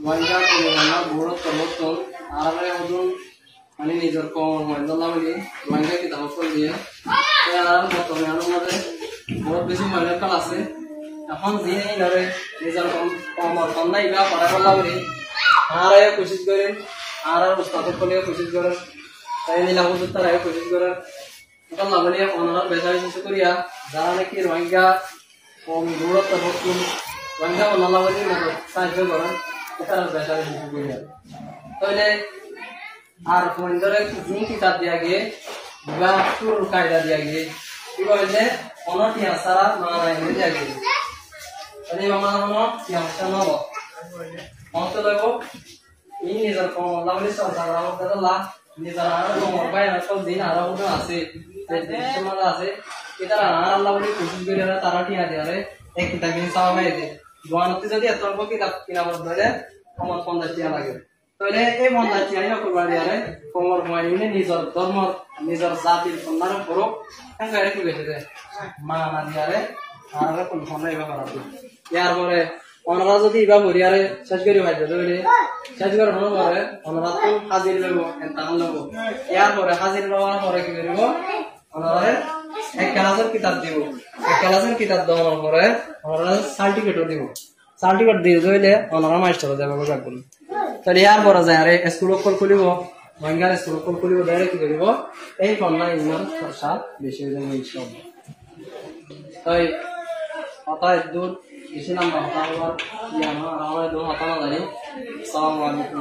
রোহিঙ্গা কমিউনা বড় তলতল আরামে ওজন মানে নিজের কম মহিলা বলি রোহিঙ্গা কি দাম করে দিয়ে আর বর্তমানে আরো মধ্যে বহুত বেশি মহিলার কাল আছে এখন যে ধরে নিজের কমর কন্যাই বা পড়া বলা বলি আর কোশিশ করে আর উস্তাদ করলে কোশিশ করে তাই নিলাম তারা কোশিশ করে এটা লাভলি অনার বেচা বিশেষ করিয়া যারা নাকি রোহিঙ্গা কম দূরত্ব নতুন রোহিঙ্গা অনালাবলি সাহায্য করেন তারা বেচা বিশেষ করিয়া তাহলে আর রোহিঙ্গারে যিনি কিতাব দিয়া গিয়ে বা সুর কায়দা দিয়া গিয়ে কি বলছে অনটি আসারা মানায় দিয়া গিয়ে তাহলে মামা হলো কি আমসা নব অন্ত দেব এই নিজের কম লাভলি সংসার আমাদের লাভ নিজের আর কমর পায় না সব দিন আরো মতো আছে সমাজ আছে এটা আর আল্লাহ বলি কোশিশ করে তারা টিয়া দেয়ারে এক কিতাব কিনে চাওয়া হয় যে গোয়ানতে যদি এত অল্প কিতাব কিনা বলতে হলে কমর 50 টিয়া লাগে তাহলে এই 50 টিয়া না করবার দেয়ারে কমর মাইনে নিজের ধর্ম নিজের জাতির সম্মান করো কাঙ্গারে কি বেঁচে দেয় মানা দিয়ারে আর কোন ফোন এবার করাবে ইয়ার পরে ওনারা যদি ইবা ভরিয়ারে শেষ করি ভাই ধরে শেষ করে হলো পরে ওনারা তো হাজির লব এন্তান লব ইয়ার পরে হাজির লওয়ার পরে কি করব ওনারা এক ক্লাসের কিতাব দিব এক ক্লাসের কিতাব দেওয়ার পরে ওনারা সার্টিফিকেটও দিব সার্টিফিকেট দিয়ে দিলে ওনারা মাস্টার যাবে রাখবেন তাহলে ইয়ার পরে যায় আরে স্কুল কল খুলিব রোহিঙ্গার স্কুল কল খুলিব দাঁড়ে কি করব এই কন্যা ইমান খরচা বেশি হয়ে যাবে ইনশাআল্লাহ তাই অতএব দূর इसी नाम बता हुआ ये हमारे दो हताना जाने। अस्सलाम वालेकुम।